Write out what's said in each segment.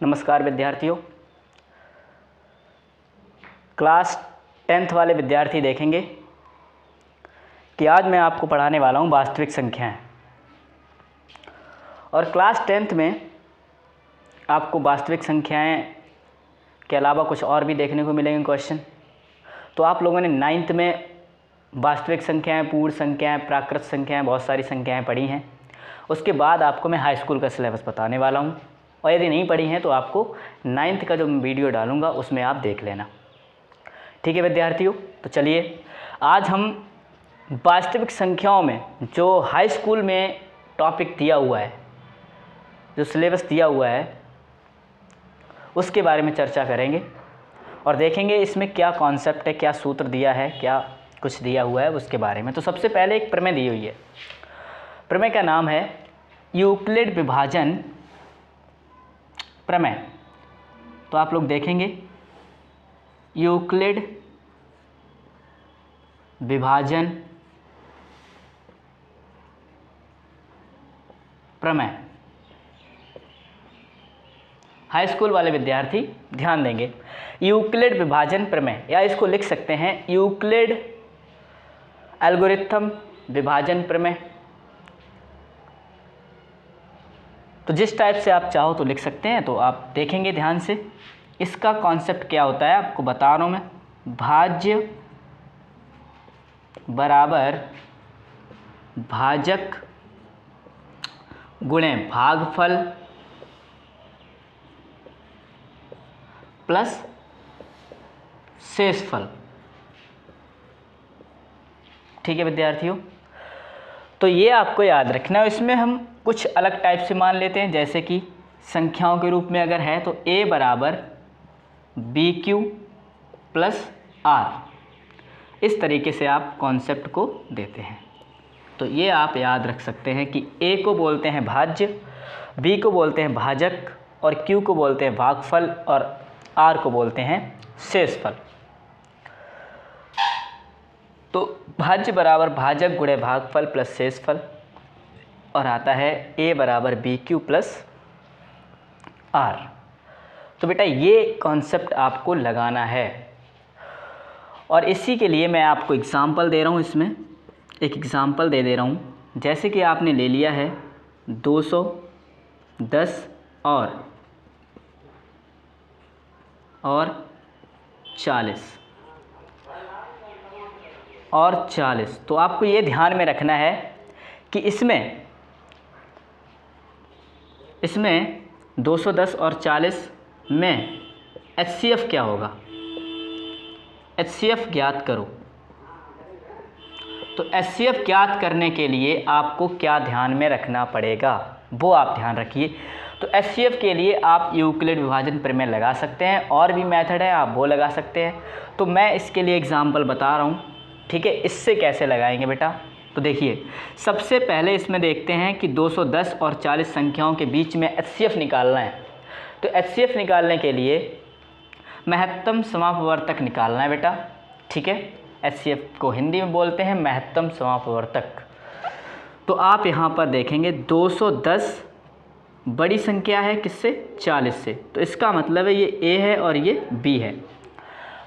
नमस्कार विद्यार्थियों। Class 10th वाले विद्यार्थी देखेंगे कि आज मैं आपको पढ़ाने वाला हूं वास्तविक संख्याएं। और क्लास 10th में आपको वास्तविक संख्याएं के अलावा कुछ और भी देखने को मिलेंगे क्वेश्चन। तो आप लोगों ने 9th में वास्तविक संख्याएं, पूर्ण संख्याएं, प्राकृत संख्याएं, बहुत सारी संख्याएं पढ़ी हैं। उसके बाद आपको मैं हाई स्कूल का सिलेबस बताने वाला हूं, और यदि नहीं पढ़ी हैं तो आपको 9th का जो वीडियो डालूंगा उसमें आप देख लेना। ठीक है विद्यार्थियों, तो चलिए आज हम वास्तविक संख्याओं में जो हाई स्कूल में टॉपिक दिया हुआ है, जो सिलेबस दिया हुआ है, उसके बारे में चर्चा करेंगे और देखेंगे इसमें क्या कॉन्सेप्ट है, क्या सूत्र दिया है, क्या कुछ दिया हुआ है उसके बारे में। तो सबसे पहले एक प्रमेय दी हुई है। प्रमेय का नाम है यूक्लिड विभाजन प्रमेय। तो आप लोग देखेंगे यूक्लिड विभाजन प्रमेय। हाई स्कूल वाले विद्यार्थी ध्यान देंगे, यूक्लिड विभाजन प्रमेय, या इसको लिख सकते हैं यूक्लिड एल्गोरिथम विभाजन प्रमेय। तो जिस टाइप से आप चाहो तो लिख सकते हैं। तो आप देखेंगे ध्यान से, इसका कॉन्सेप्ट क्या होता है आपको बता रहा हूं मैं। भाज्य बराबर भाजक गुणे भागफल प्लस शेषफल। ठीक है विद्यार्थियों, तो ये आपको याद रखना है। इसमें हम कुछ अलग टाइप से मान लेते हैं, जैसे कि संख्याओं के रूप में अगर है तो a बराबर बी क्यू प्लस आर। इस तरीके से आप कॉन्सेप्ट को देते हैं। तो ये आप याद रख सकते हैं कि a को बोलते हैं भाज्य, b को बोलते हैं भाजक, और q को बोलते हैं भागफल, और r को बोलते हैं शेषफल। तो भाज्य बराबर भाजक गुणे भागफल प्लस शेषफल, और आता है a बराबर बी क्यू प्लस आर। तो बेटा ये कॉन्सेप्ट आपको लगाना है, और इसी के लिए मैं आपको एग्ज़ाम्पल दे रहा हूँ। इसमें एक एग्ज़ाम्पल दे रहा हूँ। जैसे कि आपने ले लिया है 210 और 40। तो आपको ये ध्यान में रखना है कि इसमें 210 और 40 में HCF क्या होगा। HCF ज्ञात करो। तो HCF ज्ञात करने के लिए आपको क्या ध्यान में रखना पड़ेगा वो आप ध्यान रखिए। तो HCF के लिए आप यूक्लिड विभाजन प्रमेय लगा सकते हैं, और भी मेथड है आप वो लगा सकते हैं। तो मैं इसके लिए एग्जांपल बता रहा हूँ। ठीक है, इससे कैसे लगाएंगे बेटा। तो देखिए, सबसे पहले इसमें देखते हैं कि 210 और 40 संख्याओं के बीच में HCF निकालना है। तो HCF निकालने के लिए महत्तम समापवर्तक निकालना है बेटा। ठीक है, HCF को हिंदी में बोलते हैं महत्तम समापवर्तक। तो आप यहाँ पर देखेंगे 210 बड़ी संख्या है किससे, 40 से। तो इसका मतलब है ये A है और ये B है।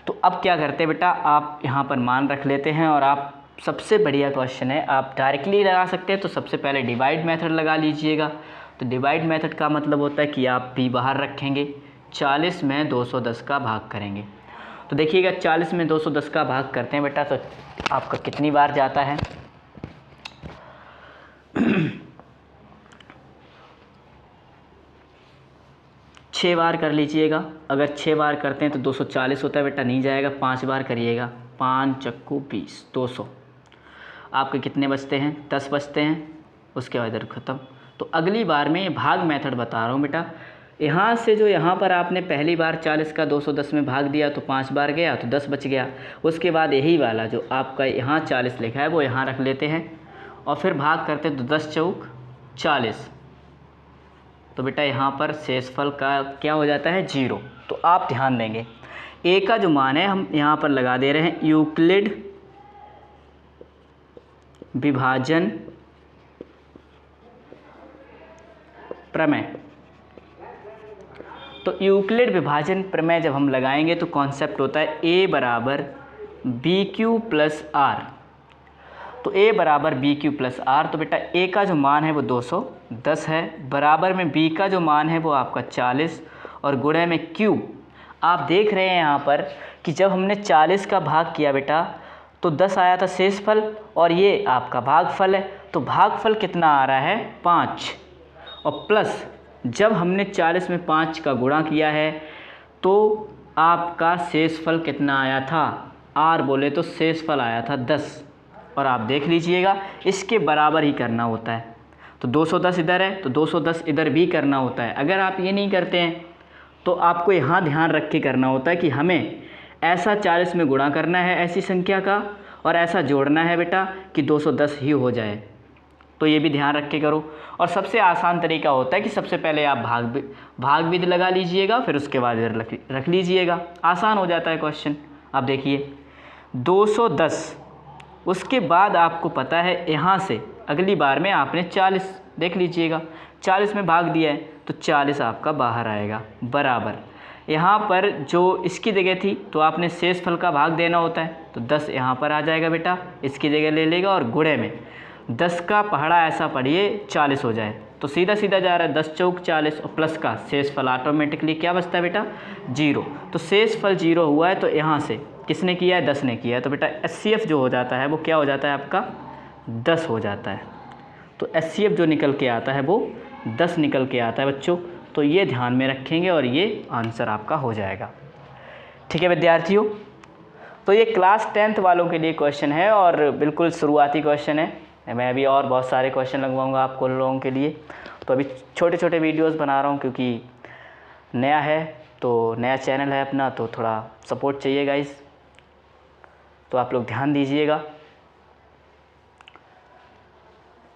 तो अब क्या करते हैं बेटा, आप यहाँ पर मान रख लेते हैं, और आप सबसे बढ़िया क्वेश्चन है, आप डायरेक्टली लगा सकते हैं। तो सबसे पहले डिवाइड मेथड लगा लीजिएगा। तो डिवाइड मेथड का मतलब होता है कि आप B बाहर रखेंगे, 40 में 210 का भाग करेंगे। तो देखिएगा 40 में 210 का भाग करते हैं बेटा, तो आपका कितनी बार जाता है 6 बार कर लीजिएगा। अगर 6 बार करते हैं तो 240 होता है बेटा, नहीं जाएगा। 5 बार करिएगा, 5 चक्कू 20, 200। आपके कितने बचते हैं, 10 बचते हैं। उसके बाद इधर ख़त्म। तो अगली बार में ये भाग मेथड बता रहा हूँ बेटा। यहाँ से जो यहाँ पर आपने पहली बार 40 का 210 में भाग दिया तो 5 बार गया, तो 10 बच गया। उसके बाद यही वाला जो आपका यहाँ 40 लिखा है वो यहाँ रख लेते हैं, और फिर भाग करते हैं तो 10 चौक 40। तो बेटा यहाँ पर शेषफल का क्या हो जाता है, 0। तो आप ध्यान देंगे, A का जो मान है हम यहाँ पर लगा दे रहे हैं यूक्लिड विभाजन प्रमेय। तो यूक्लिड विभाजन प्रमेय जब हम लगाएंगे तो कॉन्सेप्ट होता है a बराबर बी क्यू प्लस आर। तो a बराबर बी क्यू प्लस आर, तो बेटा a का जो मान है वो 210 है, बराबर में b का जो मान है वो आपका 40 और गुणे में q। आप देख रहे हैं यहाँ पर कि जब हमने 40 का भाग किया बेटा तो 10 आया था शेषफल और ये आपका भागफल है, तो भागफल कितना आ रहा है 5, और प्लस जब हमने 40 में 5 का गुणा किया है तो आपका शेषफल कितना आया था, r बोले तो शेषफल आया था 10। और आप देख लीजिएगा इसके बराबर ही करना होता है, तो 210 इधर है तो 210 इधर भी करना होता है। अगर आप ये नहीं करते हैं तो आपको यहाँ ध्यान रख के करना होता है कि हमें ऐसा 40 में गुणा करना है ऐसी संख्या का, और ऐसा जोड़ना है बेटा कि 210 ही हो जाए। तो ये भी ध्यान रख के करो। और सबसे आसान तरीका होता है कि सबसे पहले आप भाग विधि लगा लीजिएगा, फिर उसके बाद इधर रख लीजिएगा, आसान हो जाता है क्वेश्चन। आप देखिए 210, उसके बाद आपको पता है यहाँ से अगली बार में आपने 40 देख लीजिएगा, 40 में भाग दिया है तो 40 आपका बाहर आएगा, बराबर यहाँ पर जो इसकी जगह थी तो आपने शेषफल का भाग देना होता है, तो 10 यहाँ पर आ जाएगा बेटा, इसकी जगह ले लेगा और गुणे में 10 का पहाड़ा ऐसा पढ़िए 40 हो जाए, तो सीधा सीधा जा रहा है 10 चौक 40 और प्लस का शेषफल ऑटोमेटिकली क्या बचता है बेटा 0। तो शेषफल 0 हुआ है तो यहाँ से किसने किया है 10 ने किया है, तो बेटा HCF जो हो जाता है वो क्या हो जाता है आपका 10 हो जाता है। तो HCF जो निकल के आता है वो 10 निकल के आता है बच्चों, तो ये ध्यान में रखेंगे और ये आंसर आपका हो जाएगा। ठीक है विद्यार्थियों, तो ये क्लास 10th वालों के लिए क्वेश्चन है और बिल्कुल शुरुआती क्वेश्चन है। मैं अभी और बहुत सारे क्वेश्चन लगवाऊंगा आपको लोगों के लिए, तो अभी छोटे छोटे वीडियोस बना रहा हूँ क्योंकि नया है, तो नया चैनल है अपना, तो थोड़ा सपोर्ट चाहिए गाइस, तो आप लोग ध्यान दीजिएगा।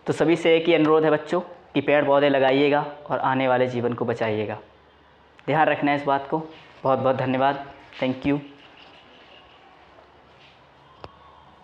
तो सभी से एक ही अनुरोध है बच्चों कि पेड़ पौधे लगाइएगा और आने वाले जीवन को बचाइएगा। ध्यान रखना है इस बात को। बहुत बहुत धन्यवाद, थैंक यू।